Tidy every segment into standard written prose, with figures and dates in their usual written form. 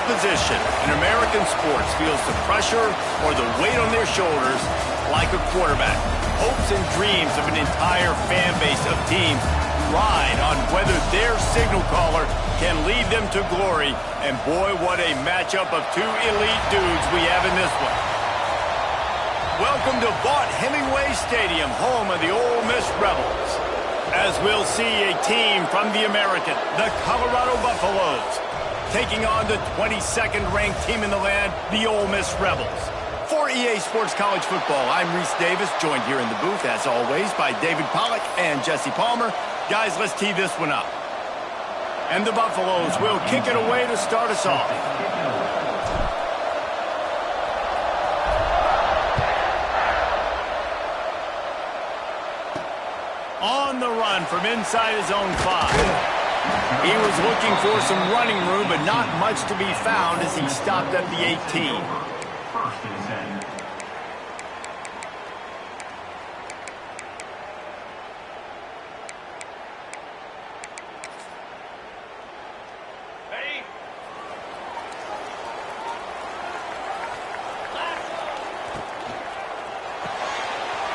position in American sports feels the pressure or the weight on their shoulders like a quarterback. Hopes and dreams of an entire fan base of teams ride on whether their signal caller can lead them to glory. And boy, what a matchup of two elite dudes we have in this one. Welcome to Vaught-Hemingway Stadium, home of the Ole Miss Rebels. As we'll see a team from the American, the Colorado Buffaloes, taking on the 22nd ranked team in the land, the Ole Miss Rebels. For EA Sports College Football, I'm Reese Davis, joined here in the booth, as always, by David Pollack and Jesse Palmer. Guys, let's tee this one up. And the Buffaloes will kick it away to start us off. On the run from inside his own 5. He was looking for some running room, but not much to be found as he stopped at the 18.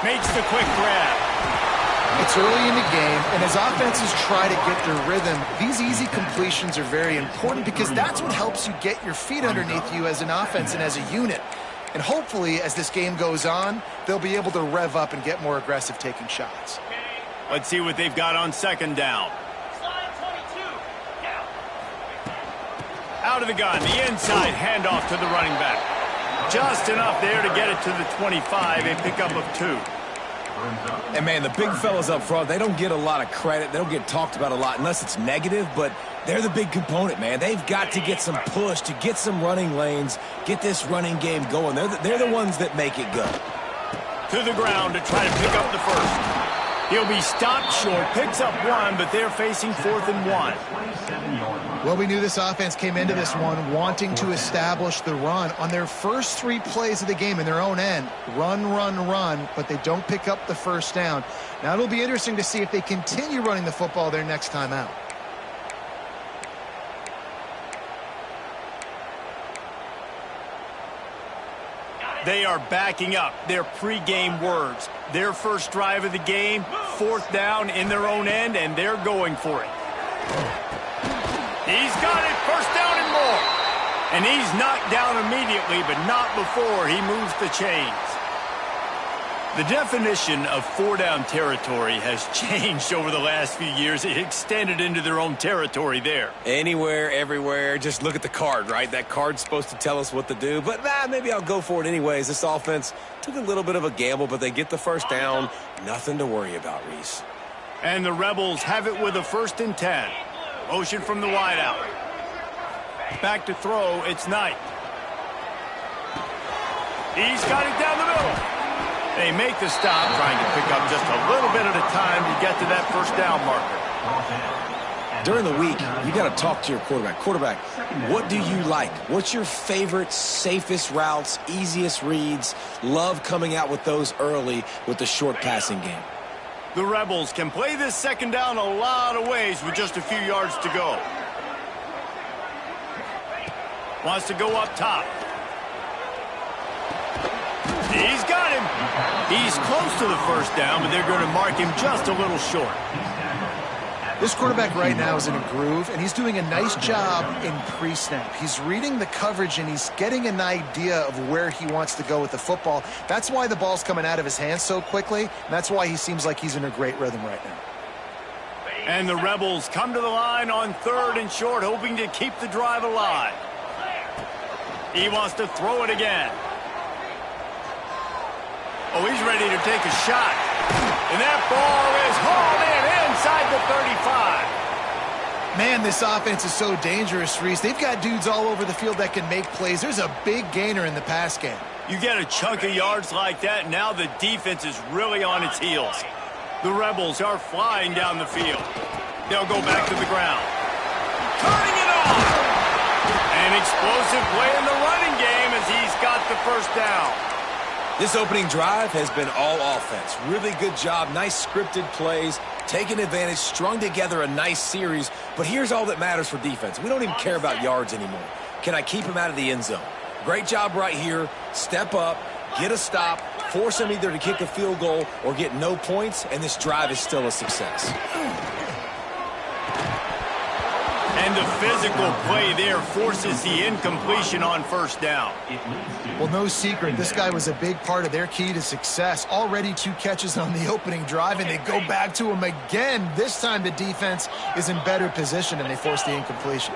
Makes the quick grab. It's early in the game, and as offenses try to get their rhythm, these easy completions are very important because that's what helps you get your feet underneath you as an offense and as a unit. And hopefully, as this game goes on, they'll be able to rev up and get more aggressive taking shots. Let's see what they've got on second down. Out of the gun, the inside handoff to the running back. Just enough there to get it to the 25, a pickup of 2. And, man, the big fellas up front, they don't get a lot of credit. They don't get talked about a lot unless it's negative, but they're the big component, man. They've got to get some push, to get some running lanes, get this running game going. They're the ones that make it go. To the ground to try to pick up the first. He'll be stopped short, picks up 1, but they're facing 4th and 1. Well, we knew this offense came into this one wanting to establish the run on their first 3 plays of the game in their own end. Run, run, run, but they don't pick up the first down. Now, it'll be interesting to see if they continue running the football their next time out. They are backing up their pregame words. Their first drive of the game, 4th down in their own end, and they're going for it. He's got it, 1st down and more. And he's knocked down immediately, but not before he moves the chains. The definition of 4-down territory has changed over the last few years. It extended into their own territory there. Anywhere, everywhere, just look at the card, right? That card's supposed to tell us what to do, but maybe I'll go for it anyways. This offense took a little bit of a gamble, but they get the first down. Nothing to worry about, Reese. And the Rebels have it with a 1st and 10. Motion from the wideout. Back to throw, it's Knight. He's got it down the middle. They make the stop, trying to pick up just a little bit at a time to get to that 1st down marker. During the week, you got to talk to your quarterback. Quarterback, what do you like? What's your favorite, safest routes, easiest reads? Love coming out with those early with the short passing game. The Rebels can play this 2nd down a lot of ways with just a few yards to go. Wants to go up top. He's got him. He's close to the 1st down, but they're going to mark him just a little short. This quarterback right now is in a groove, and he's doing a nice job in pre-snap. He's reading the coverage, and he's getting an idea of where he wants to go with the football. That's why the ball's coming out of his hands so quickly, and that's why he seems like he's in a great rhythm right now. And the Rebels come to the line on 3rd and short, hoping to keep the drive alive. He wants to throw it again. Oh, he's ready to take a shot. And that ball is hauled in inside the 35. Man, this offense is so dangerous, Reese. They've got dudes all over the field that can make plays. There's a big gainer in the pass game. You get a chunk of yards like that, now the defense is really on its heels. The Rebels are flying down the field. They'll go back to the ground. Turning it on! An explosive play in the running game as he's got the 1st down. This opening drive has been all offense. Really good job, nice scripted plays, taking advantage, strung together a nice series. But here's all that matters for defense. We don't even care about yards anymore. can I keep him out of the end zone? Great job right here. Step up, get a stop, force him either to kick a field goal or get no points, and this drive is still a success. And the physical play there forces the incompletion on first down. Well, no secret, this guy was a big part of their key to success. Already 2 catches on the opening drive, and they go back to him again. This time the defense is in better position, and they force the incompletion.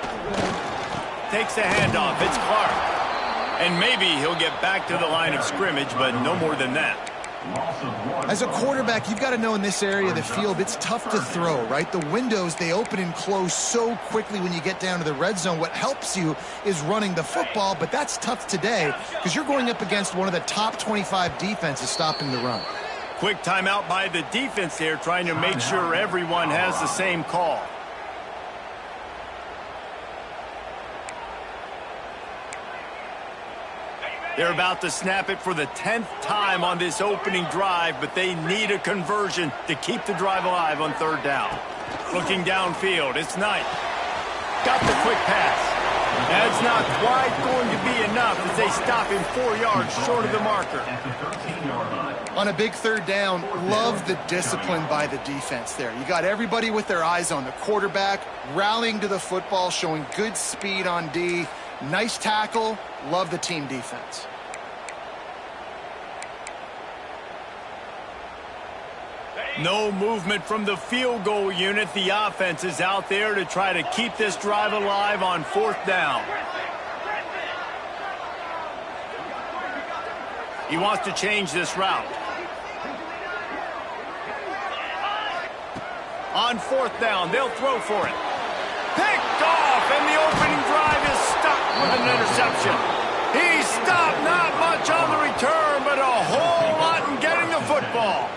Takes the handoff. It's Clark. And maybe he'll get back to the line of scrimmage, but no more than that. As a quarterback, you've got to know in this area of the field, it's tough to throw, right? The windows, they open and close so quickly when you get down to the red zone. What helps you is running the football, but that's tough today because you're going up against one of the top 25 defenses stopping the run. Quick timeout by the defense there, trying to make sure everyone has the same call. They're about to snap it for the 10th time on this opening drive, but they need a conversion to keep the drive alive on third down. Looking downfield, it's Knight. Got the quick pass. That's not quite going to be enough as they stop him 4 yards short of the marker. On a big third down, love the discipline by the defense there. You got everybody with their eyes on the quarterback, rallying to the football, showing good speed on D. Nice tackle. Love the team defense. No movement from the field goal unit. The offense is out there to try to keep this drive alive on fourth down. He wants to change this route. On fourth down, they'll throw for it. Picked off, and the opening drive is stuck with an interception. He stopped, not much on the return, but a whole lot in getting the football.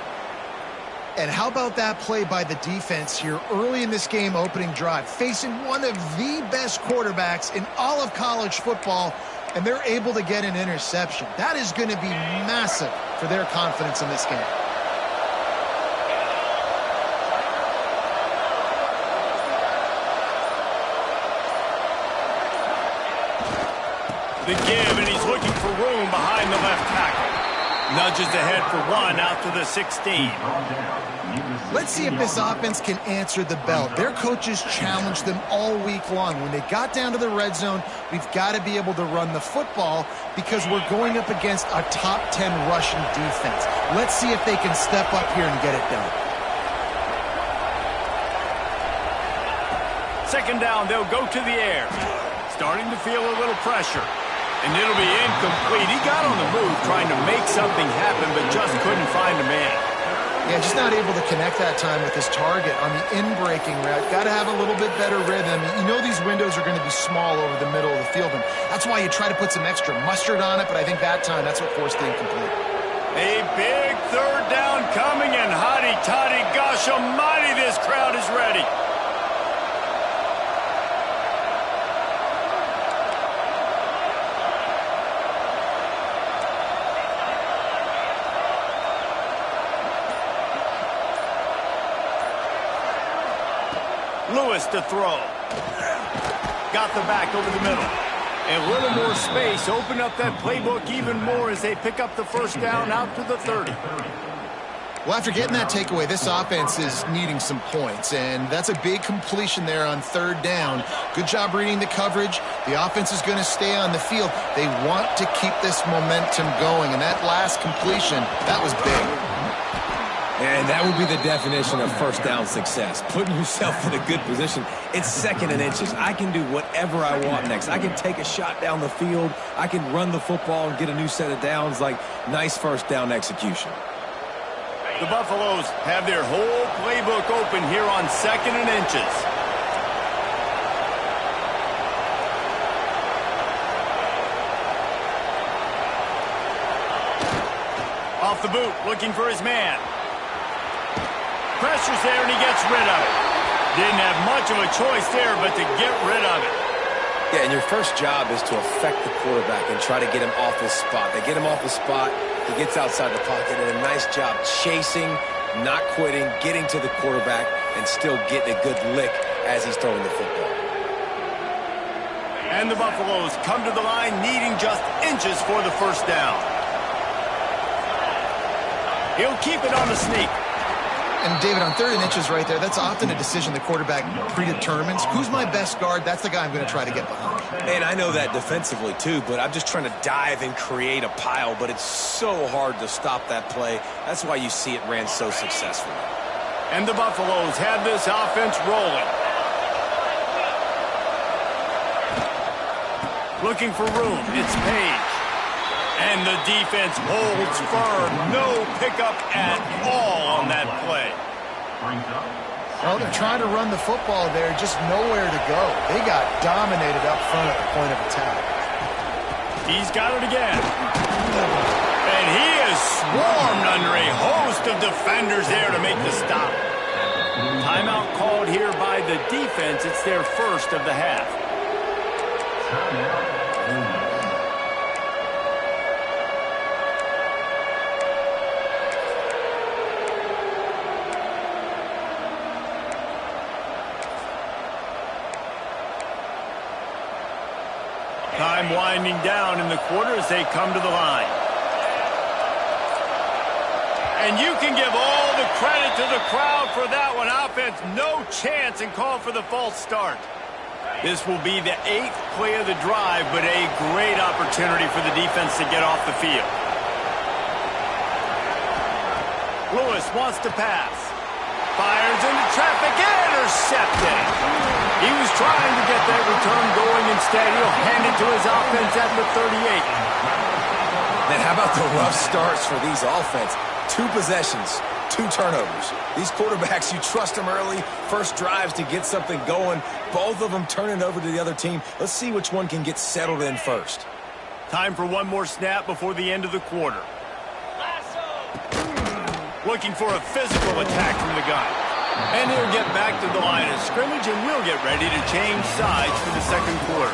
And how about that play by the defense here early in this game opening drive, facing one of the best quarterbacks in all of college football, and they're able to get an interception. That is going to be massive for their confidence in this game. The give, and he's looking for room behind the left tackle. Nudges ahead for 1 out to the 16. Let's see if this offense can answer the bell. Their coaches challenged them all week long. When they got down to the red zone, we've got to be able to run the football because we're going up against a top 10 rushing defense. Let's see if they can step up here and get it done. Second down, they'll go to the air. Starting to feel a little pressure. And it'll be incomplete. He got on the move trying to make something happen, but just couldn't find a man. Yeah, just not able to connect that time with his target on the in-breaking route. Got to have a little bit better rhythm. You know these windows are going to be small over the middle of the field, and that's why you try to put some extra mustard on it, but I think that time that's what forced the incomplete. A big third down coming, and hotty-toddy, gosh almighty, this crowd is ready. Lewis to throw. Got the back over the middle. And a little more space. Open up that playbook even more as they pick up the first down out to the 30. Well, after getting that takeaway, this offense is needing some points, and that's a big completion there on third down. Good job reading the coverage. The offense is going to stay on the field. They want to keep this momentum going, and that last completion, that was big. And that would be the definition of first down success. Putting yourself in a good position. It's second and inches. I can do whatever I want next. I can take a shot down the field. I can run the football and get a new set of downs. Like, nice first down execution. The Buffaloes have their whole playbook open here on second and inches. Off the boot, looking for his man. Pressure's there, and he gets rid of it. Didn't have much of a choice there, but to get rid of it. Yeah, and your first job is to affect the quarterback and try to get him off his spot. They get him off his spot, he gets outside the pocket, and a nice job chasing, not quitting, getting to the quarterback, and still getting a good lick as he's throwing the football. And the Buffaloes come to the line needing just inches for the first down. He'll keep it on the sneak. And David, on 3rd and inches right there, that's often a decision the quarterback predetermines. Who's my best guard? That's the guy I'm going to try to get behind. And I know that defensively too, but I'm just trying to dive and create a pile, but it's so hard to stop that play. That's why you see it ran so successfully. And the Buffaloes have this offense rolling. Looking for room, it's Page. And the defense holds firm. No pickup at all on that play. Well, they're trying to run the football there, just nowhere to go. They got dominated up front at the point of attack. He's got it again. And he is swarmed under a host of defenders there to make the stop. Timeout called here by the defense. It's their first of the half. Time winding down in the quarter as they come to the line. And you can give all the credit to the crowd for that one. Offense, no chance, and call for the false start. This will be the 8th play of the drive, but a great opportunity for the defense to get off the field. Lewis wants to pass. Fires into traffic, intercepted. He was trying to get that return going. Instead, he'll hand it to his offense at the 38. Man, how about the rough starts for these offense? 2 possessions, 2 turnovers. These quarterbacks, you trust them early, first drives to get something going. Both of them turn it over to the other team. Let's see which one can get settled in first. Time for one more snap before the end of the quarter. Looking for a physical attack from the gun. And he'll get back to the line of scrimmage, and we'll get ready to change sides for the second quarter.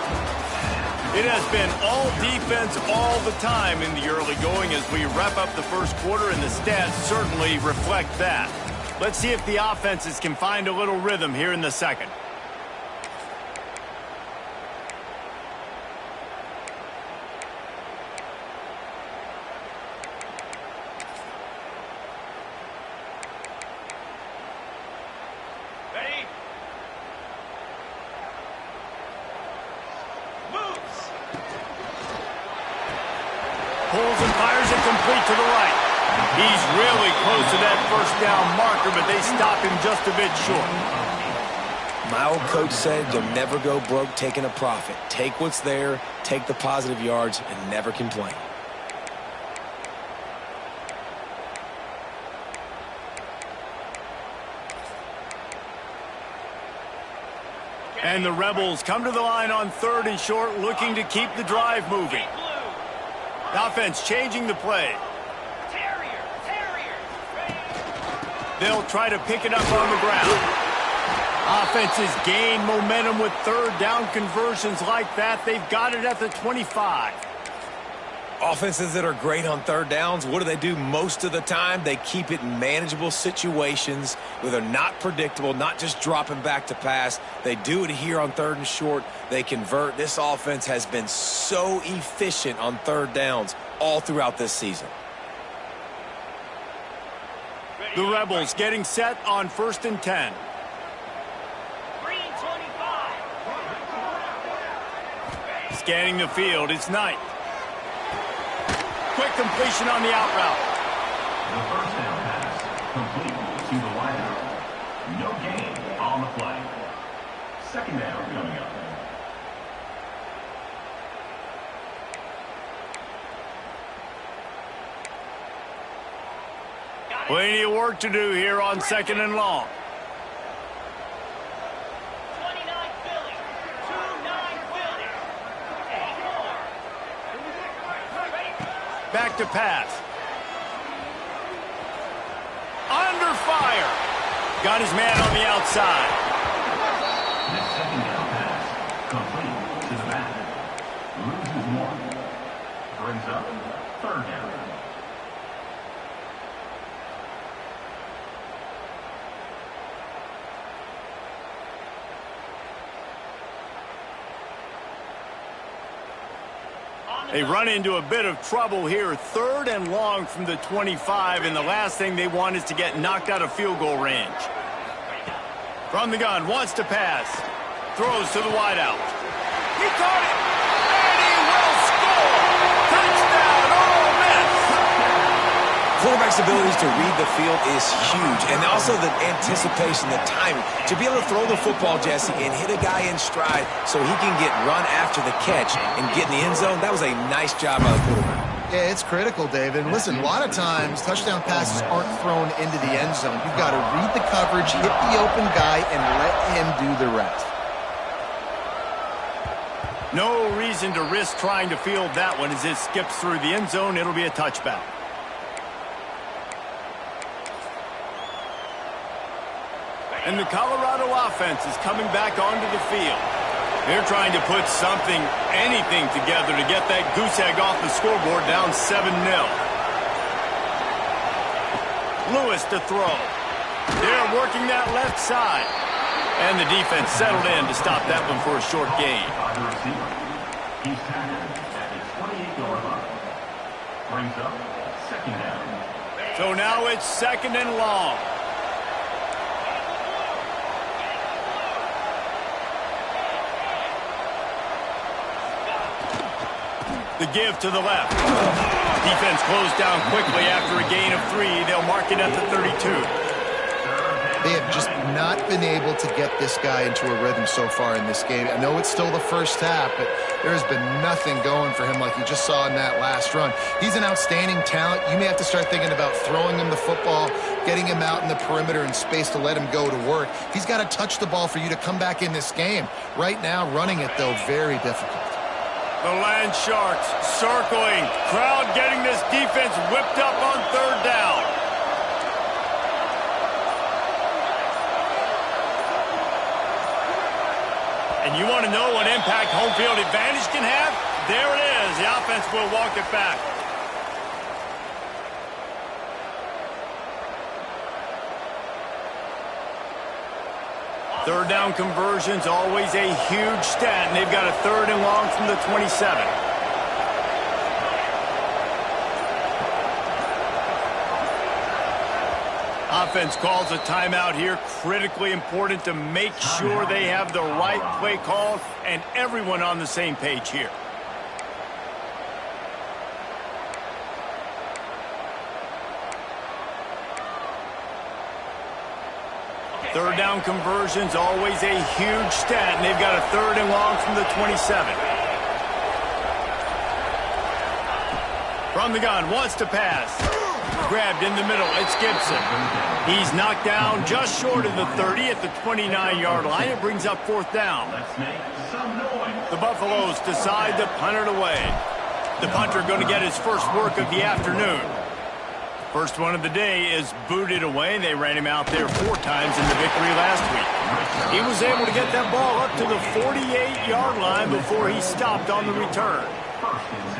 It has been all defense all the time in the early going as we wrap up the first quarter, and the stats certainly reflect that. Let's see if the offenses can find a little rhythm here in the second. Pulls and fires it complete to the right. He's really close to that first down marker, but they stop him just a bit short. My old coach said you'll never go broke taking a profit. Take what's there, take the positive yards, and never complain. And the Rebels come to the line on 3rd and short, looking to keep the drive moving. The offense changing the play. They'll try to pick it up on the ground. Offenses gain momentum with 3rd down conversions like that. They've got it at the 25. Offenses that are great on 3rd downs, what do? Most of the time, they keep it in manageable situations where they're not predictable, not just dropping back to pass. They do it here on 3rd and short. They convert. This offense has been so efficient on 3rd downs all throughout this season. The Rebels getting set on 1st and 10. Scanning the field, it's Knight. Quick completion on the out route. The first down pass complete to the wideout. No gain on the play. Second down coming up. Plenty of work to do here on 2nd and long. Back to pass. Under fire. Got his man on the outside. This second down pass complete to the back. Loses 1. Brings up 3rd down. They run into a bit of trouble here. 3rd and long from the 25, and the last thing they want is to get knocked out of field goal range. From the gun, wants to pass. Throws to the wideout. He caught it, and he will score! Touchdown, Ole Miss! Quarterback's abilities to read the field is huge, and also the anticipation, the timing. To be able to throw the football, Jesse, and hit a guy in stride so he can get run after the catch and get in the end zone, that was a nice job by the quarterback. Yeah, it's critical, David. Listen, a lot of times touchdown passes aren't thrown into the end zone. You've got to read the coverage, hit the open guy, and let him do the rest. No reason to risk trying to field that one as it skips through the end zone. It'll be a touchback. And the Colorado offense is coming back onto the field. They're trying to put something, anything together to get that goose egg off the scoreboard, down 7-0. Lewis to throw. They're working that left side. And the defense settled in to stop that one for a short gain. By the receiver. He's tackled at the 28-yard line. Brings up 2nd down. So now it's 2nd and long. The give to the left. Defense closed down quickly after a gain of 3. They'll mark it at the 32. They have just not been able to get this guy into a rhythm so far in this game. I know it's still the first half, but there has been nothing going for him like you just saw in that last run. He's an outstanding talent. You may have to start thinking about throwing him the football, getting him out in the perimeter in space to let him go to work. He's got to touch the ball for you to come back in this game. Right now, running it, though, very difficult. The Land Sharks circling. Crowd getting this defense whipped up on 3rd down. And you want to know what impact home field advantage can have? There it is. The offense will walk it back. Third down conversions, always a huge stat, and they've got a 3rd and long from the 27. Offense calls a timeout here. Critically important to make sure they have the right play call and everyone on the same page here. Third down conversions, always a huge stat, and they've got a 3rd and long from the 27. From the gun, wants to pass. Grabbed in the middle, it's Gibson. He's knocked down just short of the 30 at the 29-yard line. It brings up 4th down. Let's make some noise. The Buffaloes decide to punt it away. The punter going to get his first work of the afternoon. First one of the day is booted away. They ran him out there 4 times in the victory last week. He was able to get that ball up to the 48-yard line before he stopped on the return. 1st and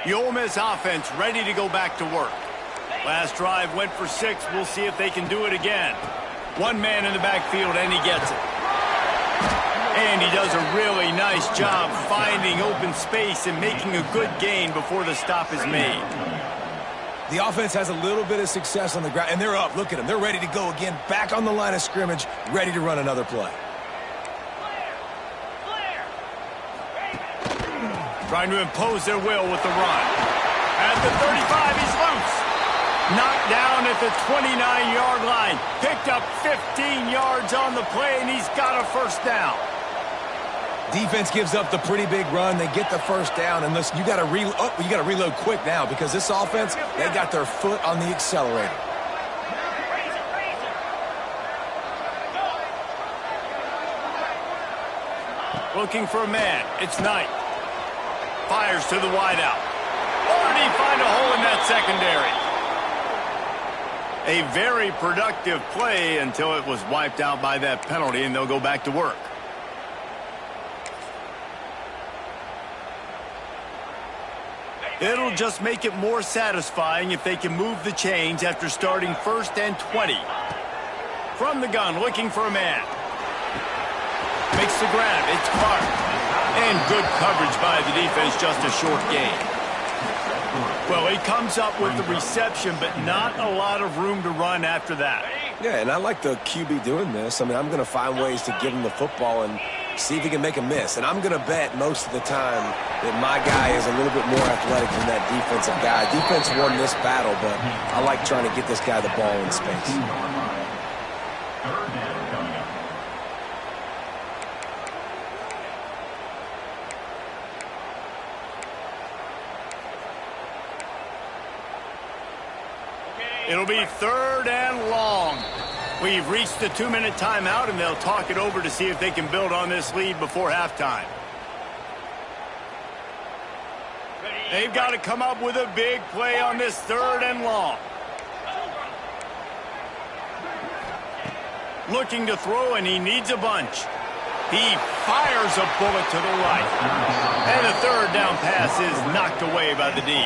10. The Ole Miss offense ready to go back to work. Last drive went for 6. We'll see if they can do it again. One man in the backfield, and he gets it. And he does a really nice job finding open space and making a good gain before the stop is made. The offense has a little bit of success on the ground, and they're up. Look at them. They're ready to go again, back on the line of scrimmage, ready to run another play. Trying to impose their will with the run. At the 35, he's loose. Knocked down at the 29-yard line. Picked up 15 yards on the play, and he's got a 1st down. Defense gives up the pretty big run. They get the 1st down, and listen, you got to reload quick now because this offense, they got their foot on the accelerator. Looking for a man. It's Knight. Fires to the wideout. Already find a hole in that secondary. A very productive play until it was wiped out by that penalty, and they'll go back to work. It'll just make it more satisfying if they can move the chains after starting 1st and 20. From the gun, looking for a man. Makes the grab. It's Clark. And good coverage by the defense, just a short gain. Well, he comes up with the reception, but not a lot of room to run after that. Yeah, and I like the QB doing this. I mean, I'm going to find ways to give him the football and see if he can make a miss. And I'm going to bet most of the time that my guy is a little bit more athletic than that defensive guy. Defense won this battle, but I like trying to get this guy the ball in space. It'll be 3rd and long. We've reached the 2-minute timeout, and they'll talk it over to see if they can build on this lead before halftime. They've got to come up with a big play on this 3rd and long. Looking to throw, and he needs a bunch. He fires a bullet to the right. And the 3rd down pass is knocked away by the D.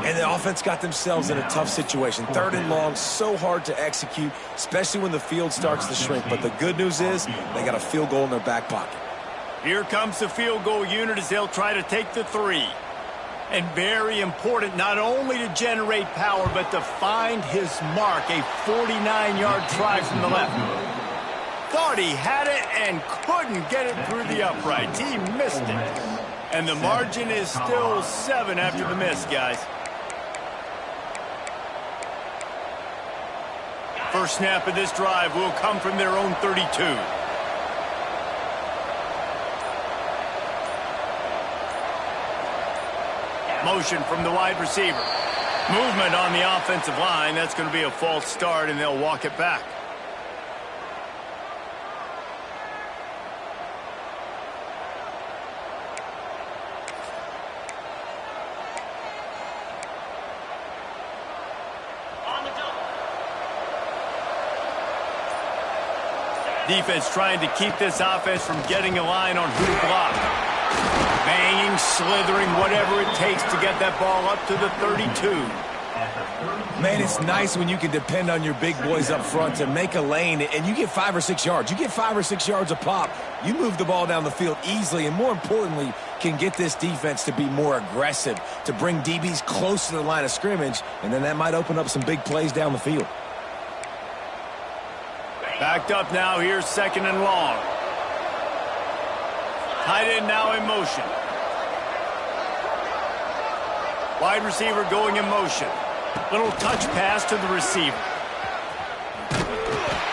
And the offense got themselves in a tough situation. 3rd and long, so hard to execute, especially when the field starts to shrink. But the good news is they got a field goal in their back pocket. Here comes the field goal unit as they'll try to take the 3. And very important not only to generate power, but to find his mark, a 49-yard try from the left. Thought he had it and couldn't get it through the uprights. He missed it. And the margin is still 7 after the miss, guys. First snap of this drive will come from their own 32. Motion from the wide receiver. Movement on the offensive line. That's going to be a false start, and they'll walk it back. Defense trying to keep this offense from getting a line on who to block. Banging, slithering, whatever it takes to get that ball up to the 32. Man, it's nice when you can depend on your big boys up front to make a lane, and you get 5 or 6 yards. You get 5 or 6 yards a pop. You move the ball down the field easily, and more importantly, can get this defense to be more aggressive, to bring DBs close to the line of scrimmage, and then that might open up some big plays down the field. Backed up now, here's 2nd and long. Tight end now in motion. Wide receiver going in motion. Little touch pass to the receiver.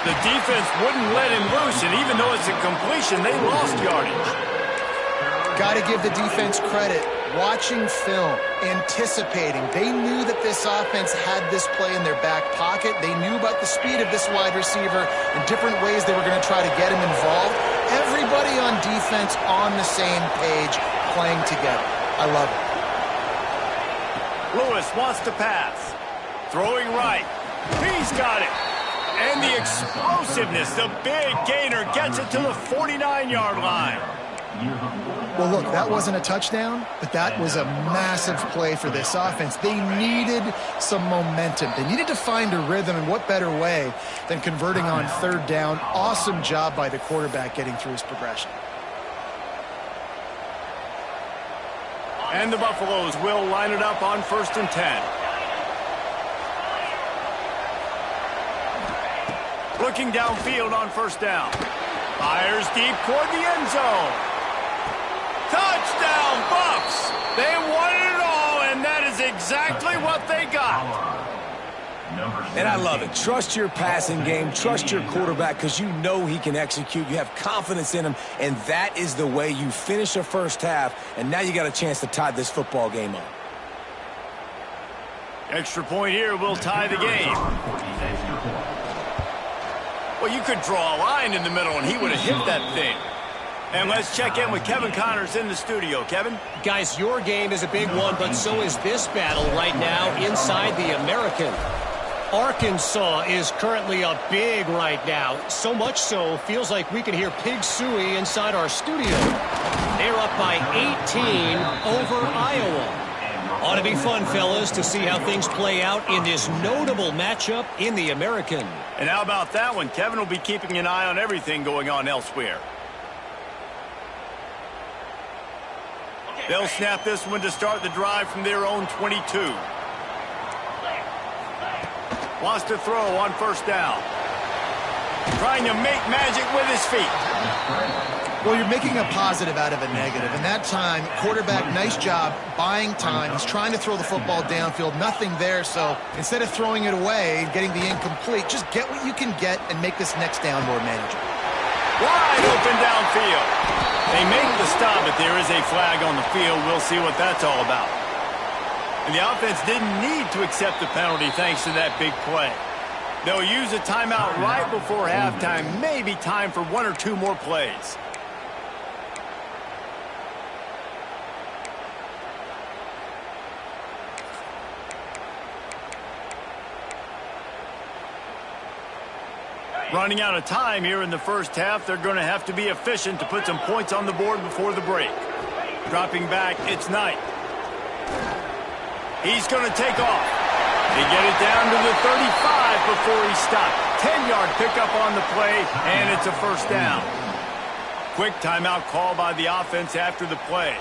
The defense wouldn't let him loose, and even though it's a completion, they lost yardage. Got to give the defense credit. Watching film, anticipating. They knew that this offense had this play in their back pocket. They knew about the speed of this wide receiver and different ways they were going to try to get him involved. Everybody on defense on the same page, playing together. I love it. Lewis wants to pass. Throwing right. He's got it. And the explosiveness, the big gainer gets it to the 49-yard line. Well, look, that wasn't a touchdown, but that was a massive play for this offense. They needed some momentum. They needed to find a rhythm, and what better way than converting on 3rd down. Awesome job by the quarterback getting through his progression. And the Buffaloes will line it up on 1st and 10. Looking downfield on 1st down. Fires deep toward the end zone. Touchdown, Buffs! They wanted it all, and that is exactly what they got. And I love it. Trust your passing game. Trust your quarterback because you know he can execute. You have confidence in him, and that is the way you finish a first half, and now you got a chance to tie this football game up. Extra point here will tie the game. Well, you could draw a line in the middle, and he would have hit that thing. And let's check in with Kevin Connors in the studio. Kevin? Guys, your game is a big one, but so is this battle right now inside the American. Arkansas is currently up big right now. So much so, feels like we can hear Pig Sooie inside our studio. They're up by 18 over Iowa. Ought to be fun, fellas, to see how things play out in this notable matchup in the American. And how about that one? Kevin will be keeping an eye on everything going on elsewhere. They'll snap this one to start the drive from their own 22. Wants to throw on first down. Trying to make magic with his feet. Well, you're making a positive out of a negative. And that time, quarterback, nice job buying time. He's trying to throw the football downfield. Nothing there. So instead of throwing it away and getting the incomplete, just get what you can get and make this next down more manageable. Wide open downfield. They make the stop, but there is a flag on the field. We'll see what that's all about. And the offense didn't need to accept the penalty thanks to that big play. They'll use a timeout right before halftime. Maybe time for one or two more plays. Running out of time here in the first half. They're going to have to be efficient to put some points on the board before the break. Dropping back, it's Knight. He's going to take off. They get it down to the 35 before he stopped. 10-yard pickup on the play, and it's a first down. Quick timeout call by the offense after the play.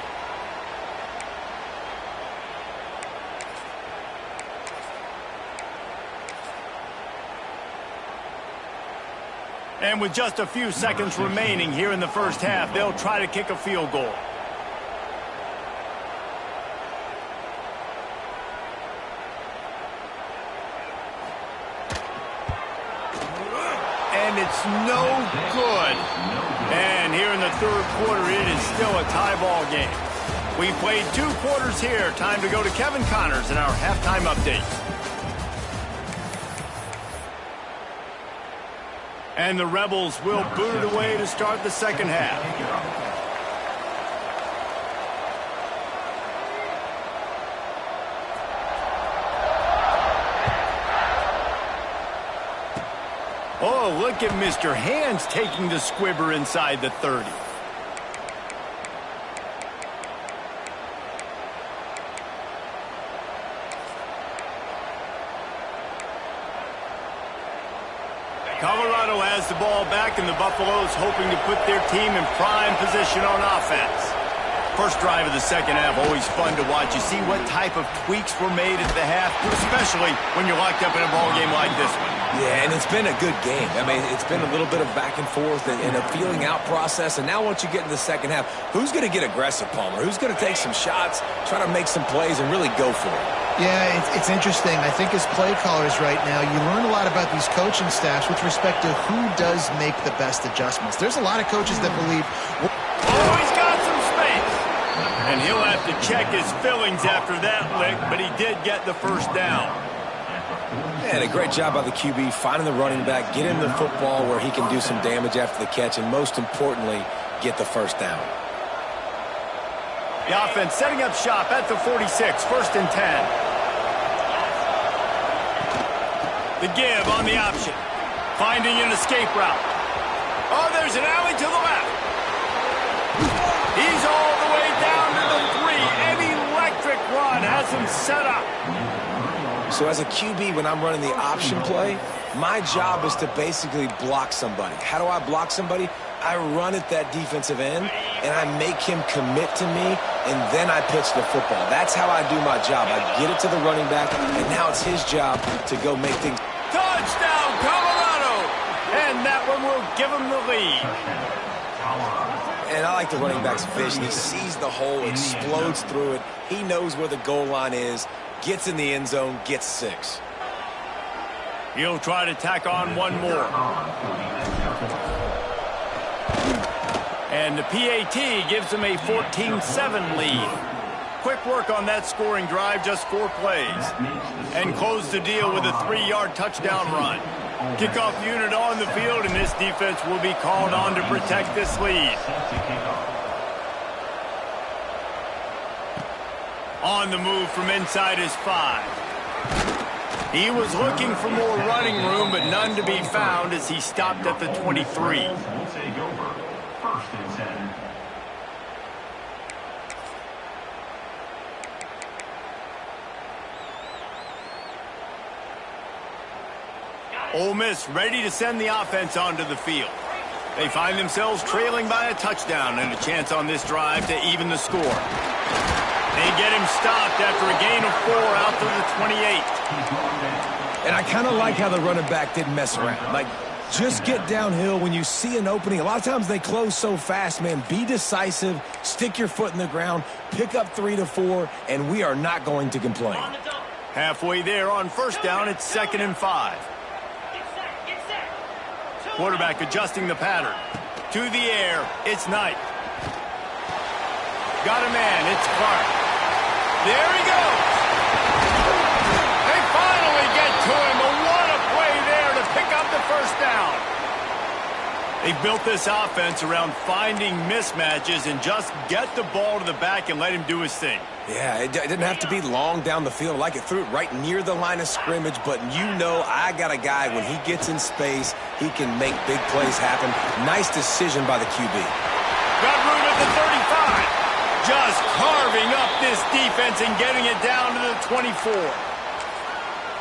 And with just a few seconds remaining here in the first half, they'll try to kick a field goal. And it's no good. And here in the third quarter, it is still a tie ball game. We played 2 quarters here. Time to go to Kevin Connors in our halftime update. And the Rebels will boot it away to start the second half. Oh, look at Mr. Hands taking the squibber inside the 30. Colorado has the ball back, and the Buffaloes hoping to put their team in prime position on offense. First drive of the second half, always fun to watch. You see what type of tweaks were made at the half, especially when you're locked up in a ball game like this one. Yeah, and it's been a good game. I mean, it's been a little bit of back and forth and a feeling out process. And now once you get in the second half, who's going to get aggressive, Palmer? Who's going to take some shots, try to make some plays, and really go for it? Yeah, it's interesting. I think as play callers right now, you learn a lot about these coaching staffs with respect to who does make the best adjustments. There's a lot of coaches that believe... Oh, he's got some space. And he'll have to check his fillings after that lick, but he did get the first down. And a great job by the QB, finding the running back, get him the football where he can do some damage after the catch, and most importantly, get the first down. The offense setting up shop at the 46, first and 10. The give on the option. Finding an escape route. Oh, there's an alley to the left. He's all the way down to the 3. An electric run has him set up. So as a QB, when I'm running the option play, my job is to basically block somebody. How do I block somebody? I run at that defensive end, and I make him commit to me, and then I pitch the football. That's how I do my job. I get it to the running back, and now it's his job to go make things. Touchdown, Colorado! And that one will give him the lead. And I like the running back's vision. He sees the hole, explodes through it. He knows where the goal line is, gets in the end zone, gets 6. He'll try to tack on one more. And the PAT gives him a 14-7 lead. Quick work on that scoring drive, just 4 plays. And close the deal with a 3-yard touchdown run. Kickoff unit on the field, and this defense will be called on to protect this lead. On the move from inside his 5. He was looking for more running room, but none to be found as he stopped at the 23. First and 10. Ole Miss ready to send the offense onto the field. They find themselves trailing by a touchdown and a chance on this drive to even the score. They get him stopped after a gain of 4 out to the 28. And I kind of like how the running back didn't mess around. Like, just get downhill when you see an opening. A lot of times they close so fast, man. Be decisive, stick your foot in the ground, pick up 3 to 4, and we are not going to complain. Halfway there on first down, it's 2nd and 5. Quarterback adjusting the pattern. To the air, it's Knight. Got a man, it's Clark. There he goes. They finally get to him. But what a play there to pick up the first down. They built this offense around finding mismatches and just get the ball to the back and let him do his thing. Yeah, it didn't have to be long down the field. Like it threw it right near the line of scrimmage, but you know I got a guy, when he gets in space, he can make big plays happen. Nice decision by the QB. Got room at the 35. Just carving up this defense and getting it down to the 24.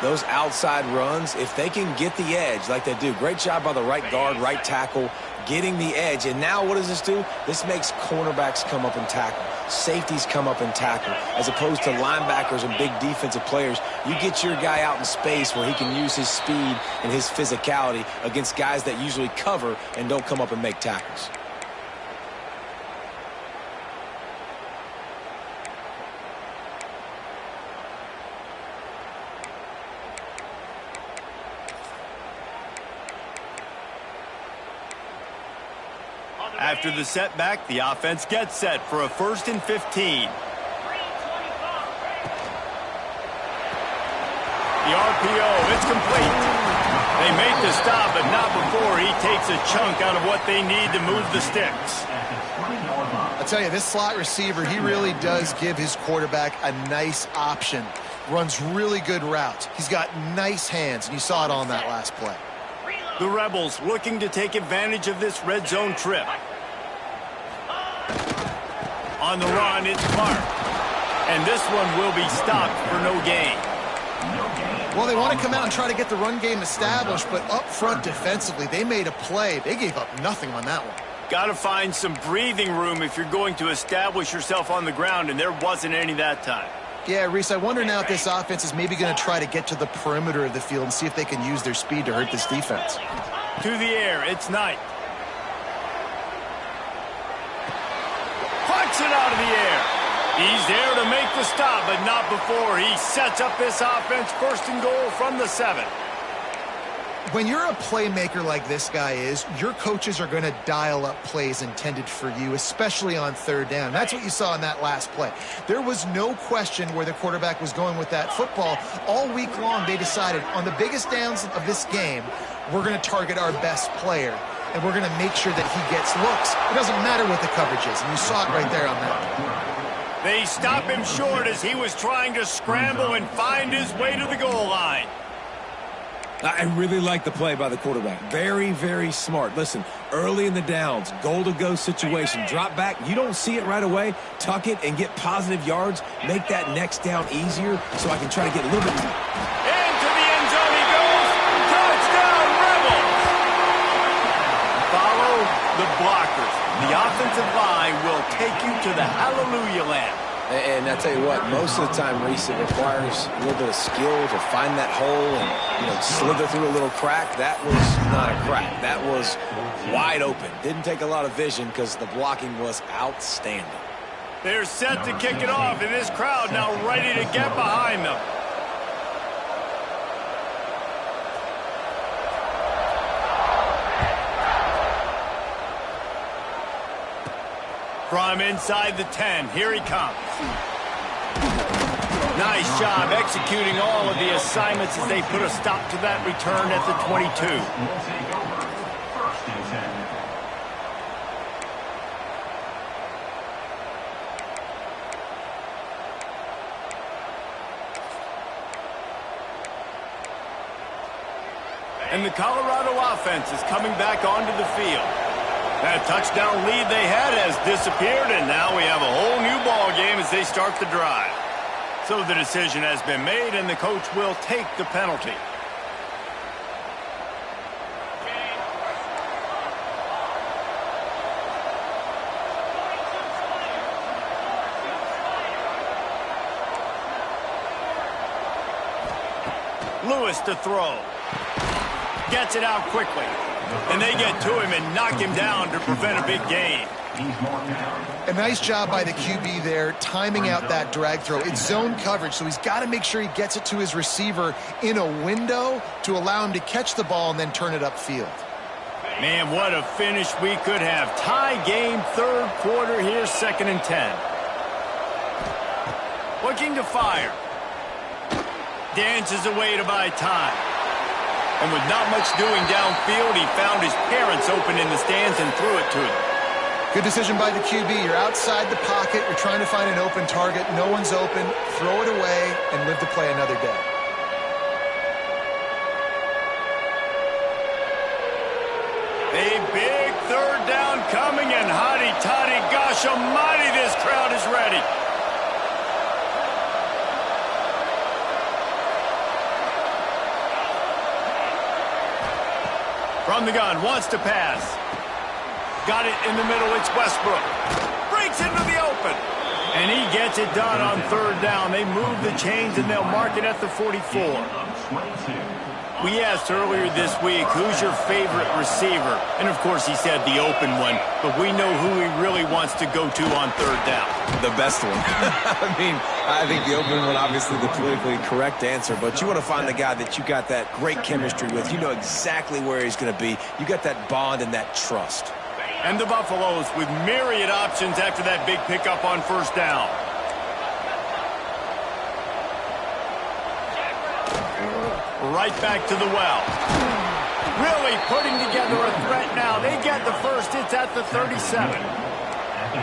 Those outside runs, if they can get the edge like they do, great job by the right guard, right tackle, getting the edge. And now what does this do? This makes cornerbacks come up and tackle. Safeties come up and tackle. As opposed to linebackers and big defensive players, you get your guy out in space where he can use his speed and his physicality against guys that usually cover and don't come up and make tackles. After the setback, the offense gets set for a 1st and 15. The RPO, it's complete. They make the stop, but not before he takes a chunk out of what they need to move the sticks. I'll tell you, this slot receiver, he really does give his quarterback a nice option. Runs really good routes. He's got nice hands, and you saw it on that last play. The Rebels looking to take advantage of this red zone trip. On the run, it's Clark. And this one will be stopped for no gain. Well, they want to come out and try to get the run game established, but up front defensively, they made a play. They gave up nothing on that one. Got to find some breathing room if you're going to establish yourself on the ground, and there wasn't any that time. Yeah, Reese, I wonder now if this offense is maybe going to try to get to the perimeter of the field and see if they can use their speed to hurt this defense. To the air, it's Knight. Punch it out of the air. He's there to make the stop, but not before he sets up this offense 1st and goal from the 7. When you're a playmaker like this guy is, your coaches are going to dial up plays intended for you, especially on 3rd down. That's what you saw in that last play. There was no question where the quarterback was going with that football. All week long, they decided on the biggest downs of this game, we're going to target our best player, and we're going to make sure that he gets looks. It doesn't matter what the coverage is, and you saw it right there on that one. They stop him short as he was trying to scramble and find his way to the goal line. I really like the play by the quarterback. Very, very smart. Listen, early in the downs, goal-to-go situation, drop back. You don't see it right away. Tuck it and get positive yards. Make that next down easier so I can try to get a little bit. Into the end zone he goes. Touchdown, Rebels. Follow the blockers. The offensive line will take you to the hallelujah land. And I tell you what, most of the time, Reese, it requires a little bit of skill to find that hole and slither through a little crack. That was not a crack. That was wide open. Didn't take a lot of vision because the blocking was outstanding. They're set to kick it off, and this crowd now ready to get behind them. From inside the 10, here he comes. Nice job executing all of the assignments as they put a stop to that return at the 22. We'll take over 1st and 10. And the Colorado offense is coming back onto the field. That touchdown lead they had has disappeared, and now we have a whole new ball game as they start the drive. So the decision has been made, and the coach will take the penalty. Lewis to throw. Gets it out quickly. And they get to him and knock him down to prevent a big gain. A nice job by the QB there, timing out that drag throw. It's zone coverage, so he's got to make sure he gets it to his receiver in a window to allow him to catch the ball and then turn it upfield. Man, what a finish we could have. Tie game, third quarter here, 2nd and 10. Looking to fire. Dances away to buy time. And with not much doing downfield, he found his parents open in the stands and threw it to them. Good decision by the QB. You're outside the pocket. You're trying to find an open target. No one's open. Throw it away and live to play another day. A big third down coming, and hotty toddy, gosh almighty, this crowd is ready. From the gun, wants to pass. Got it in the middle, it's Westbrook. Breaks into the open. And he gets it done on third down. They move the chains and they'll mark it at the 44. We asked earlier this week, who's your favorite receiver? And of course he said the open one, but we know who he really wants to go to on third down. The best one. I think the open one, obviously the politically correct answer, but you want to find the guy that you got that great chemistry with. You know exactly where he's going to be. You got that bond and that trust. And the Buffaloes with myriad options after that big pickup on first down. Right back to the well. Really putting together a threat now. They get the first. It's at the 37.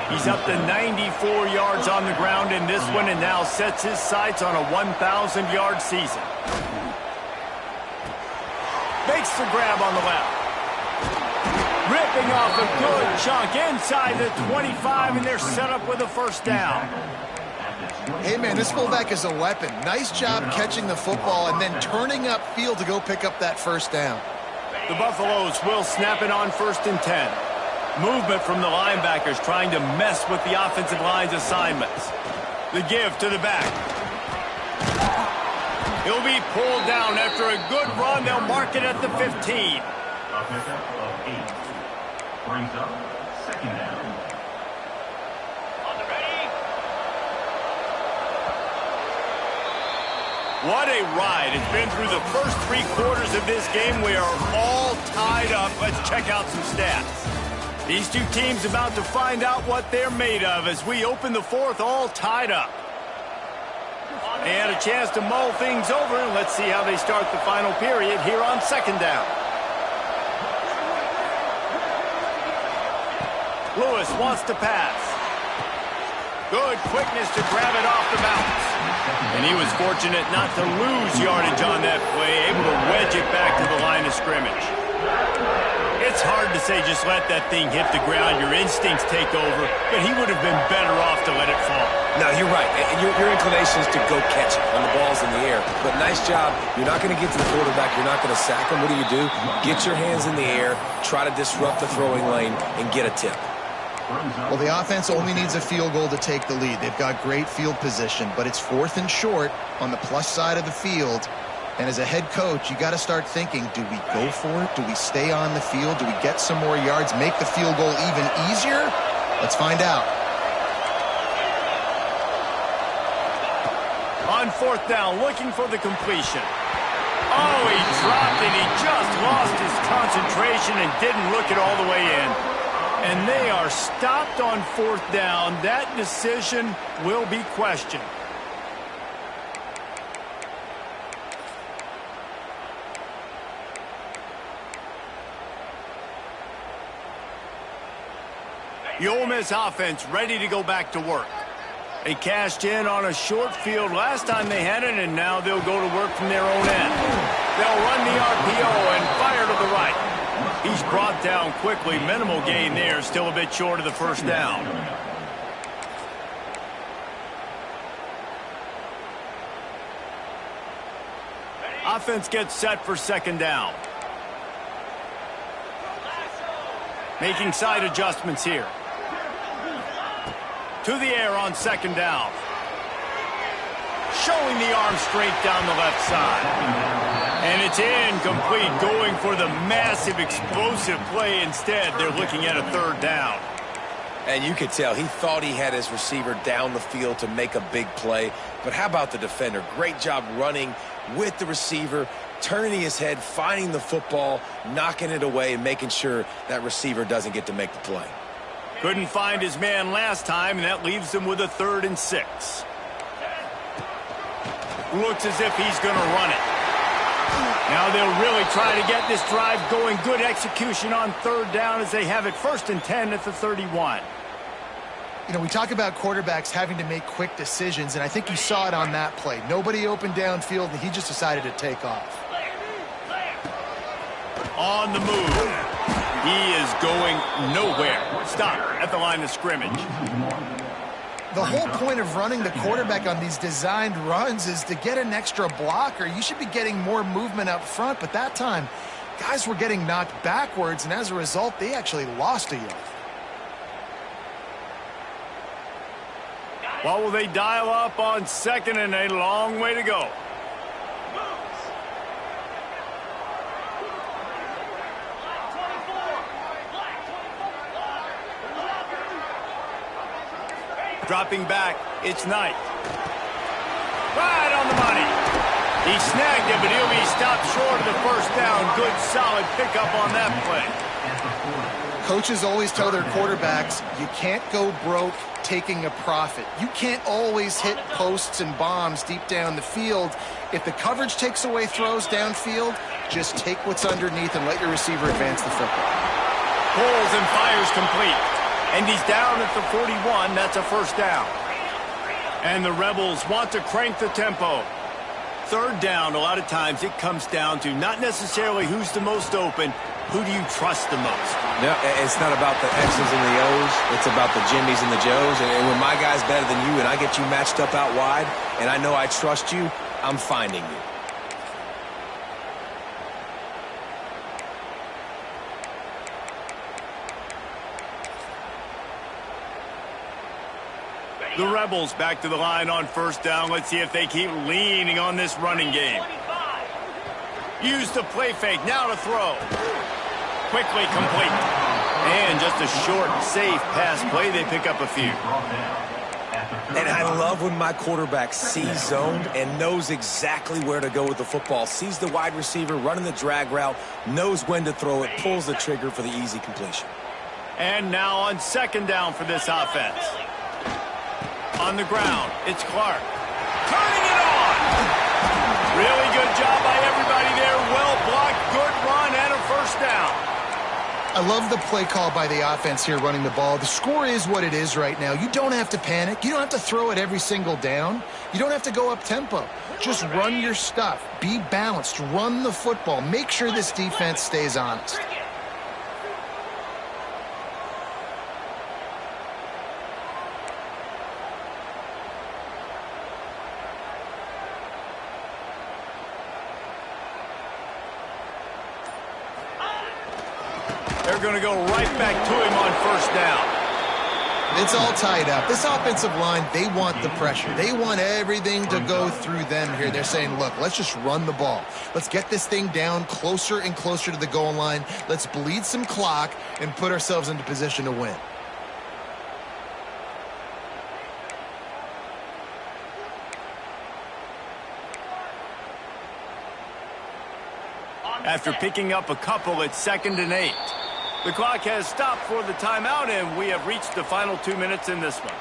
He's up to 94 yards on the ground in this one and now sets his sights on a 1,000-yard season. Makes the grab on the left. Ripping off a good chunk inside the 25, and they're set up with a first down. Hey, man, this fullback is a weapon. Nice job catching the football and then turning upfield to go pick up that first down. The Buffaloes will snap it on 1st and 10. Movement from the linebackers trying to mess with the offensive line's assignments. The give to the back. He'll be pulled down after a good run. They'll mark it at the 15. A pickup of 8. Brings up 2nd down. On the ready. What a ride. It's been through the first 3 quarters of this game. We are all tied up. Let's check out some stats. These two teams about to find out what they're made of as we open the 4th all tied up. They had a chance to mull things over. Let's see how they start the final period here on 2nd down. Lewis wants to pass. Good quickness to grab it off the bounce. And he was fortunate not to lose yardage on that play, able to wedge it back to the line of scrimmage. It's hard to say just let that thing hit the ground. Your instincts take over, but he would have been better off to let it fall. No, you're right. And your inclination is to go catch it when the ball's in the air. But nice job. You're not going to get to the quarterback. You're not going to sack him. What do? Get your hands in the air, try to disrupt the throwing lane, and get a tip. Well, the offense only needs a field goal to take the lead. They've got great field position, but it's 4th and short on the plus side of the field. And as a head coach, you got to start thinking, do we go for it? Do we stay on the field? Do we get some more yards, make the field goal even easier? Let's find out. On 4th down, looking for the completion. Oh, he dropped and he just lost his concentration and didn't look it all the way in. And they are stopped on 4th down. That decision will be questioned. The Ole Miss offense ready to go back to work. They cashed in on a short field last time they had it, and now they'll go to work from their own end. They'll run the RPO and fire to the right. He's brought down quickly. Minimal gain there. Still a bit short of the first down. Offense gets set for 2nd down. Making side adjustments here. To the air on 2nd down. Showing the arm strength down the left side. And it's incomplete, going for the massive explosive play instead. They're looking at a third down. And you could tell he thought he had his receiver down the field to make a big play. But how about the defender? Great job running with the receiver, turning his head, finding the football, knocking it away, and making sure that receiver doesn't get to make the play. Couldn't find his man last time, and that leaves him with a 3rd and 6. Looks as if he's going to run it. Now they'll really try to get this drive going. Good execution on 3rd down as they have it 1st and 10 at the 31. You know, we talk about quarterbacks having to make quick decisions, and I think you saw it on that play. Nobody opened downfield, and he just decided to take off. On the move. He is going nowhere. Stop at the line of scrimmage. The whole point of running the quarterback on these designed runs is to get an extra blocker. You should be getting more movement up front, but that time, guys were getting knocked backwards, and as a result, they actually lost a yard. What will they dial up on 2nd and a long way to go? Dropping back, it's Knight. Right on the money. He snagged it, but he'll be stopped short of the 1st down. Good, solid pickup on that play. Coaches always tell their quarterbacks, you can't go broke taking a profit. You can't always hit posts and bombs deep down the field. If the coverage takes away throws downfield, just take what's underneath and let your receiver advance the football. Pulls and fires complete. And he's down at the 41. That's a 1st down. And the Rebels want to crank the tempo. 3rd down, a lot of times it comes down to not necessarily who's the most open, who do you trust the most? No, it's not about the X's and the O's. It's about the Jimmies and the Joes. And when my guy's better than you and I get you matched up out wide and I know I trust you, I'm finding you. The Rebels back to the line on 1st down. Let's see if they keep leaning on this running game. Use the play fake. Now to throw. Quickly complete. And just a short, safe pass play. They pick up a few. And I love when my quarterback sees zoned and knows exactly where to go with the football. Sees the wide receiver running the drag route, knows when to throw it, pulls the trigger for the easy completion. And now on 2nd down for this offense. On the ground, it's Clark. Turning it on! Really good job by everybody there. Well blocked, good run, and a 1st down. I love the play call by the offense here running the ball. The score is what it is right now. You don't have to panic. You don't have to throw it every single down. You don't have to go up tempo. Just run your stuff. Be balanced. Run the football. Make sure this defense stays honest. They're going to go right back to him on 1st down. It's all tied up. This offensive line, they want the pressure. They want everything to go through them here. They're saying, look, let's just run the ball. Let's get this thing down closer and closer to the goal line. Let's bleed some clock and put ourselves into position to win. After picking up a couple, it's 2nd and 8. The clock has stopped for the timeout, and we have reached the final 2 minutes in this one.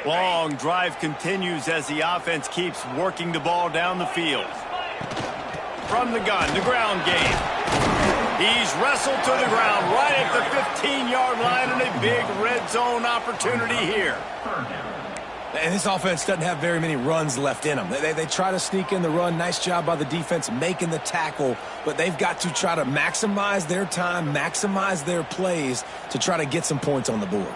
Long drive continues as the offense keeps working the ball down the field. From the gun, the ground game. He's wrestled to the ground right at the 15-yard line, and a big red zone opportunity here. And this offense doesn't have very many runs left in them. They try to sneak in the run. Nice job by the defense making the tackle. But they've got to try to maximize their time, maximize their plays to try to get some points on the board.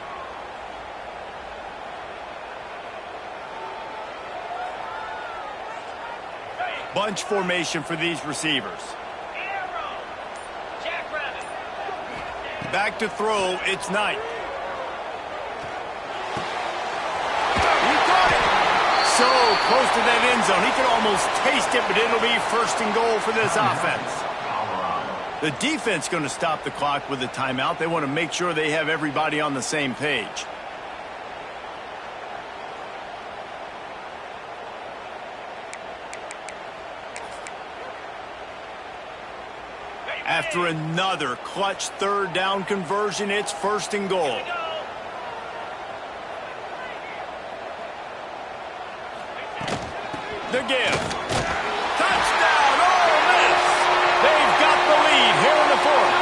Bunch formation for these receivers. Back to throw, it's Knight. close to that end zone. He can almost taste it, but it'll be first and goal for this offense. The defense going to stop the clock with a timeout. They want to make sure they have everybody on the same page. After another clutch third down conversion, it's first and goal. The give. Touchdown, Ole Miss! They've got the lead here in the fourth.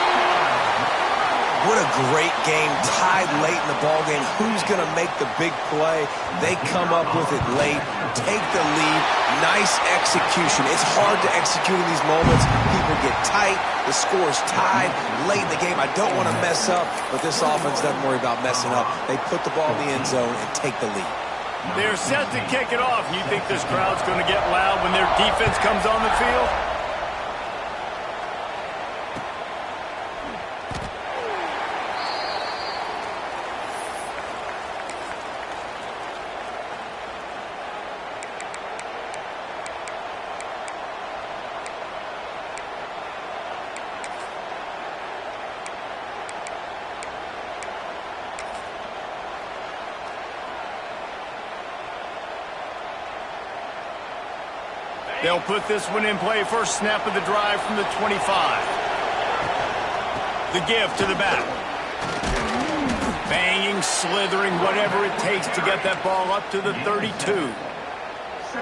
What a great game, tied late in the ballgame. Who's going to make the big play? They come up with it late, take the lead. Nice execution. It's hard to execute in these moments. People get tight. The score's tied late in the game. I don't want to mess up, but this offense doesn't worry about messing up. They put the ball in the end zone and take the lead. They're set to kick it off. You think this crowd's going to get loud when their defense comes on the field? They'll put this one in play. First snap of the drive from the 25. The give to the back. Banging, slithering, whatever it takes to get that ball up to the 32.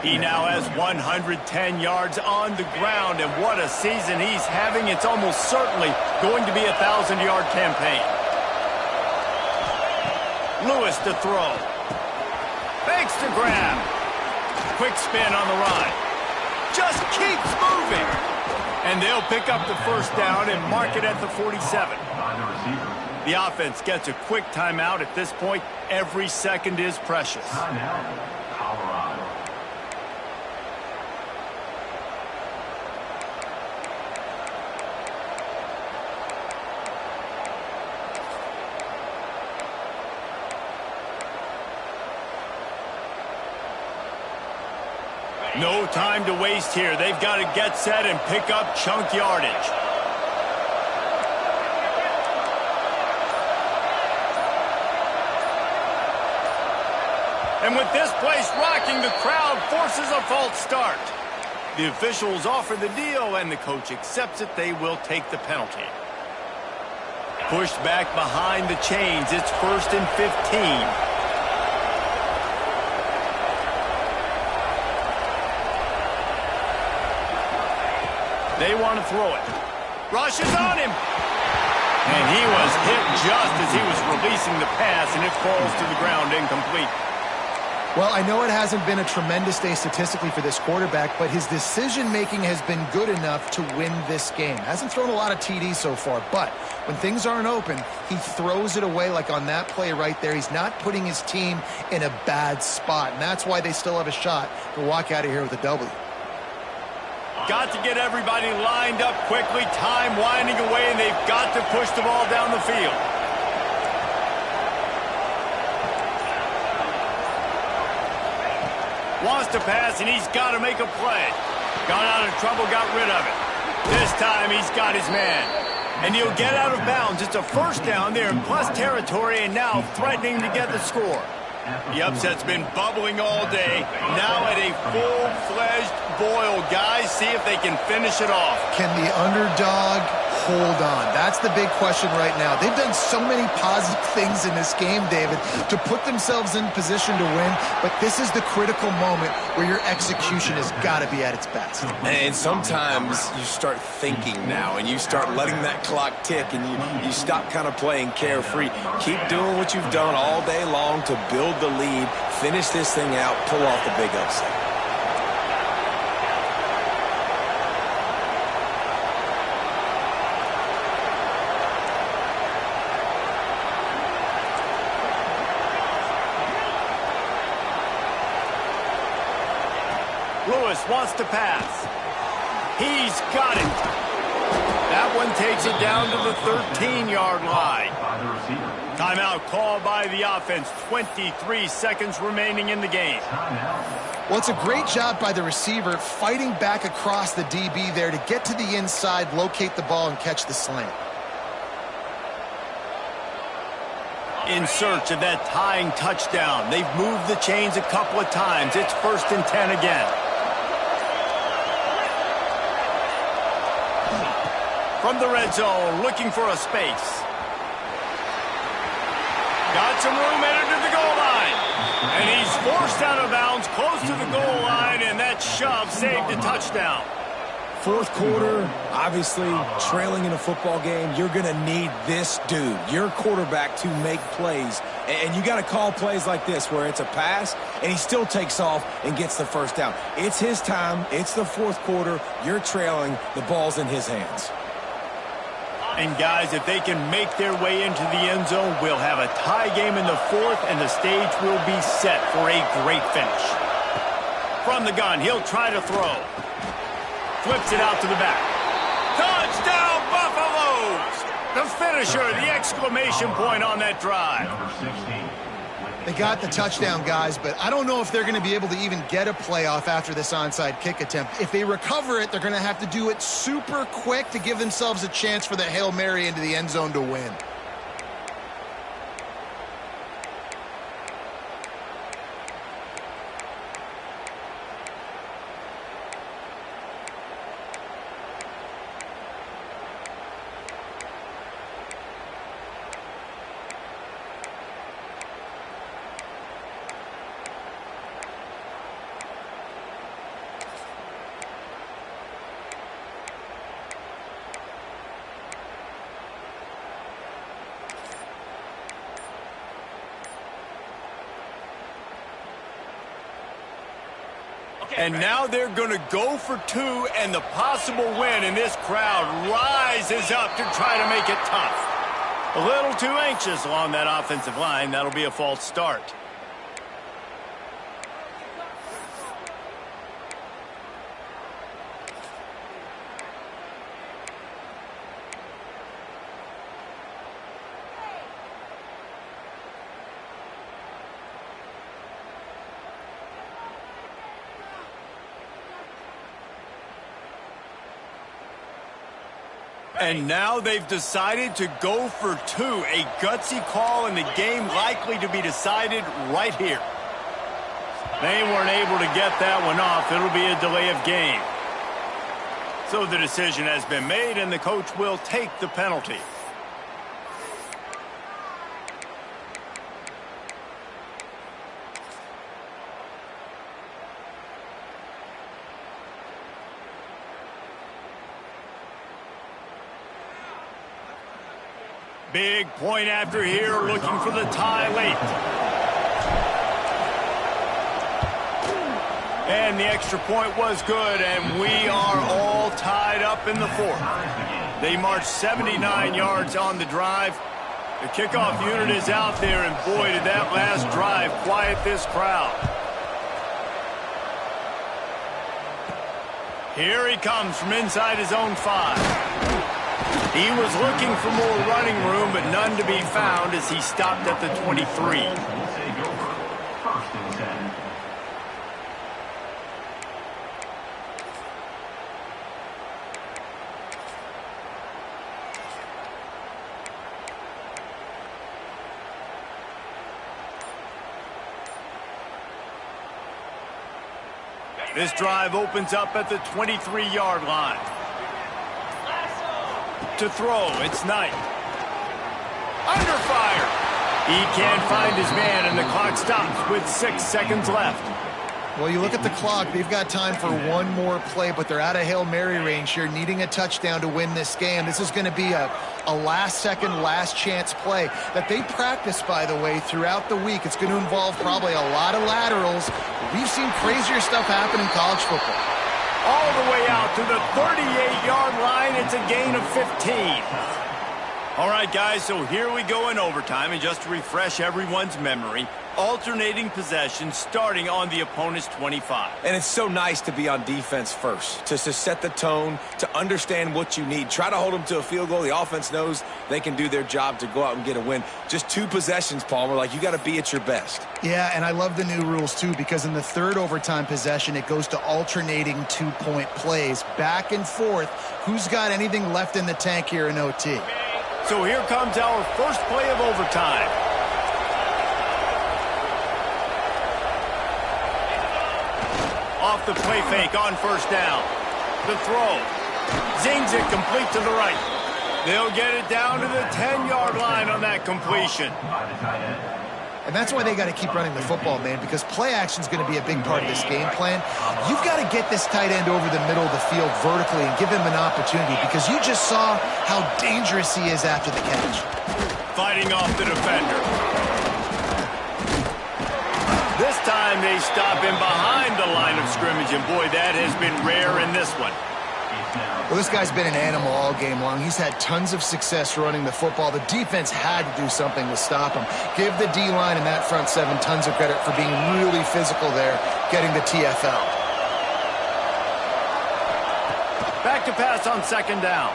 He now has 110 yards on the ground, and what a season he's having. It's almost certainly going to be a 1,000-yard campaign. Lewis to throw. Fakes to grab. Quick spin on the run. Just keeps moving. And they'll pick up the first down and mark it at the 47. The offense gets a quick timeout at this point. Every second is precious. Timeout, Colorado. No time to waste here. They've got to get set and pick up chunk yardage. And with this place rocking, the crowd forces a false start. The officials offer the deal, and the coach accepts it. They will take the penalty. Pushed back behind the chains. It's 1st and 15. They want to throw it. Rushes on him. And he was hit just as he was releasing the pass, and it falls to the ground incomplete. Well, I know it hasn't been a tremendous day statistically for this quarterback, but his decision-making has been good enough to win this game. Hasn't thrown a lot of TDs so far, but when things aren't open, he throws it away like on that play right there. He's not putting his team in a bad spot, and that's why they still have a shot to walk out of here with a W. Got to get everybody lined up quickly. Time winding away, and they've got to push the ball down the field. Wants to pass, and he's got to make a play. Got out of trouble, got rid of it. This time, he's got his man. And he'll get out of bounds. It's a first down there in plus territory, and now threatening to get the score. The upset's been bubbling all day. Now at a full-fledged boil. Guys, see if they can finish it off. Can the underdog hold on? That's the big question right now. They've done so many positive things in this game, David, to put themselves in position to win, but this is the critical moment where your execution has got to be at its best. And sometimes you start thinking now, and you start letting that clock tick, and you stop kind of playing carefree. Keep doing what you've done all day long to build the lead, finish this thing out, pull off the big upset. Lewis wants to pass. He's got it. That one takes it down to the 13-yard line. By the receiver. Timeout called by the offense. 23 seconds remaining in the game. Timeout. Well, it's a great job by the receiver fighting back across the DB there to get to the inside, locate the ball, and catch the slant. In search of that tying touchdown. They've moved the chains a couple of times. It's 1st and 10 again. From the red zone, looking for a space. Got some room headed to the goal line. And he's forced out of bounds close to the goal line, and that shove saved a touchdown. Fourth quarter, obviously, trailing in a football game, you're going to need this dude, your quarterback, to make plays. And you got to call plays like this where it's a pass, and he still takes off and gets the first down. It's his time. It's the fourth quarter. You're trailing. The ball's in his hands. And, guys, if they can make their way into the end zone, we'll have a tie game in the fourth, and the stage will be set for a great finish. From the gun, he'll try to throw. Flips it out to the back. Touchdown, Buffaloes! The finisher, the exclamation point on that drive. Number 16. They got the touchdown, guys, but I don't know if they're going to be able to even get a playoff after this onside kick attempt. If they recover it, they're going to have to do it super quick to give themselves a chance for the Hail Mary into the end zone to win. And now they're going to go for two, and the possible win, and this crowd rises up to try to make it tough. A little too anxious along that offensive line. That'll be a false start. And now they've decided to go for two. A gutsy call, and the game likely to be decided right here. They weren't able to get that one off. It'll be a delay of game. So the decision has been made, and the coach will take the penalty. Big point after here, looking for the tie late. And the extra point was good, and we are all tied up in the fourth. They marched 79 yards on the drive. The kickoff unit is out there, and boy, did that last drive quiet this crowd. Here he comes from inside his own 5. He was looking for more running room, but none to be found as he stopped at the 23. Take over. 1st and 10. This drive opens up at the 23-yard line. To throw, it's Knight. Under fire. He can't find his man, and the clock stops with 6 seconds left. Well, you look at the clock, they've got time for one more play, but they're out of Hail Mary range here, needing a touchdown to win this game. This is going to be a last-second, last-chance play that they practice, by the way, throughout the week. It's going to involve probably a lot of laterals. We've seen crazier stuff happen in college football. All the way out to the 38-yard line. It's a gain of 15. All right, guys, so here we go in overtime. And just to refresh everyone's memory, alternating possessions starting on the opponent's 25. And it's so nice to be on defense first, to set the tone, to understand what you need. Try to hold them to a field goal. The offense knows they can do their job to go out and get a win. Just 2 possessions, Palmer. Like, you got to be at your best. Yeah, and I love the new rules, too, because in the third overtime possession, it goes to alternating 2-point plays, back and forth. Who's got anything left in the tank here in OT? So here comes our first play of overtime. Off the play fake on first down. The throw. Zings it complete to the right. They'll get it down to the 10-yard line on that completion. And that's why they got to keep running the football, man, because play action is going to be a big part of this game plan. You've got to get this tight end over the middle of the field vertically and give him an opportunity, because you just saw how dangerous he is after the catch. Fighting off the defender. This time they stop him behind the line of scrimmage, and boy, that has been rare in this one. Well, this guy's been an animal all game long. He's had tons of success running the football. The defense had to do something to stop him. Give the D-line and that front 7 tons of credit for being really physical there, getting the TFL. Back to pass on second down.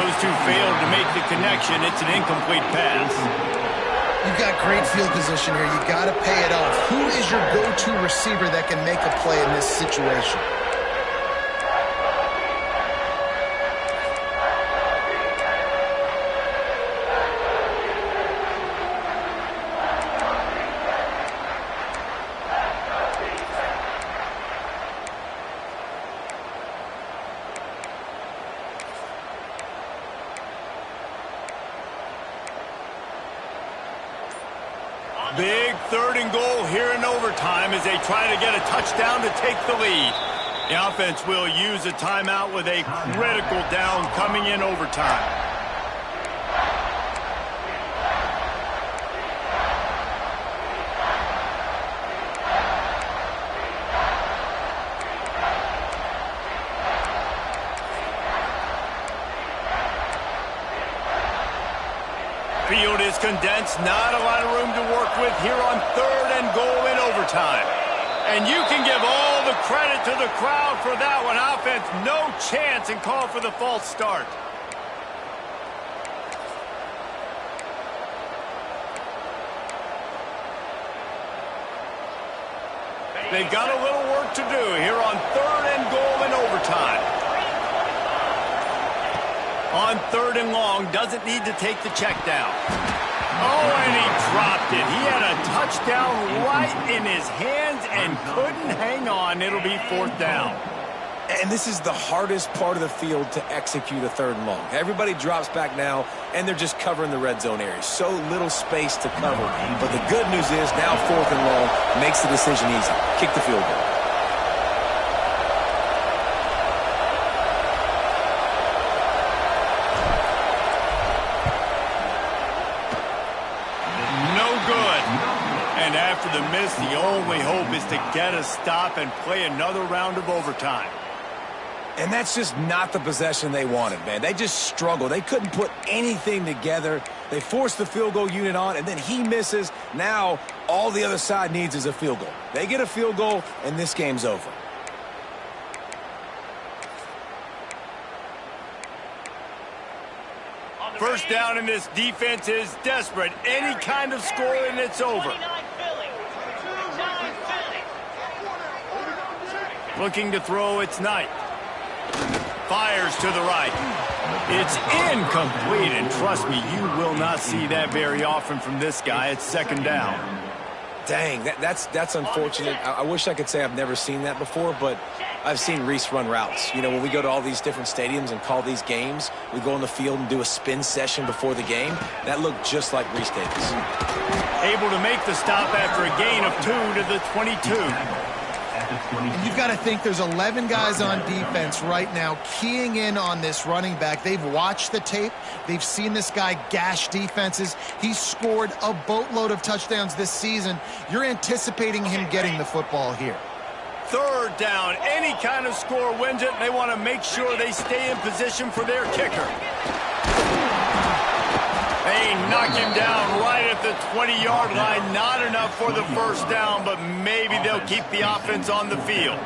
Those two failed to make the connection. It's an incomplete pass. You've got great field position here. You got to pay it off. Who is your go-to receiver that can make a play in this situation? Big 3rd and goal here in overtime as they try to get a touchdown to take the lead. The offense will use a timeout with a critical down coming in overtime. Field is condensed, not a lot of room to work with here on 3rd and goal in overtime. And you can give all the credit to the crowd for that one. Offense, no chance, and call for the false start. They've got a little work to do here on 3rd and goal in overtime. On 3rd and long, doesn't need to take the check down. Oh, and he dropped it. He had a touchdown right in his hands and couldn't hang on. It'll be 4th down. And this is the hardest part of the field to execute a 3rd and long. Everybody drops back now, and they're just covering the red zone area. So little space to cover. But the good news is now 4th and long makes the decision easy. Kick the field goal. After the miss, the only hope is to get a stop and play another round of overtime. And that's just not the possession they wanted, man. They just struggled. They couldn't put anything together. They forced the field goal unit on, and then he misses. Now all the other side needs is a field goal. They get a field goal, and this game's over. First down, and this defense is desperate. Any kind of score, and it's over. Looking to throw, it's Knight. Fires to the right. It's incomplete, and trust me, you will not see that very often from this guy. It's 2nd down. Dang, that's unfortunate. I wish I could say I've never seen that before, but I've seen Reese run routes. You know, when we go to all these different stadiums and call these games, we go on the field and do a spin session before the game. That looked just like Reese Davis. Able to make the stop after a gain of 2 to the 22. And you've got to think there's 11 guys on defense right now keying in on this running back. They've watched the tape. They've seen this guy gash defenses. He's scored a boatload of touchdowns this season. You're anticipating him getting the football here. 3rd down. Any kind of score wins it. They want to make sure they stay in position for their kicker. They knock him down right at the 20-yard line. Not enough for the first down, but maybe they'll keep the offense on the field.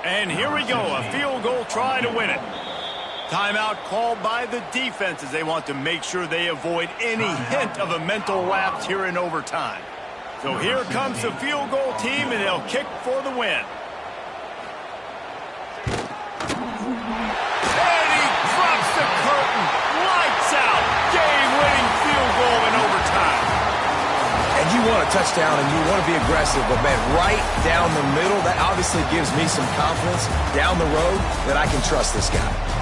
And here we go, a field goal try to win it. Timeout called by the defense as they want to make sure they avoid any hint of a mental lapse here in overtime. So here comes the field goal team, and they'll kick for the win. And he drops the curtain. Lights out. Game-winning field goal in overtime. And you want a touchdown and you want to be aggressive, but, man, right down the middle, that obviously gives me some confidence down the road that I can trust this guy.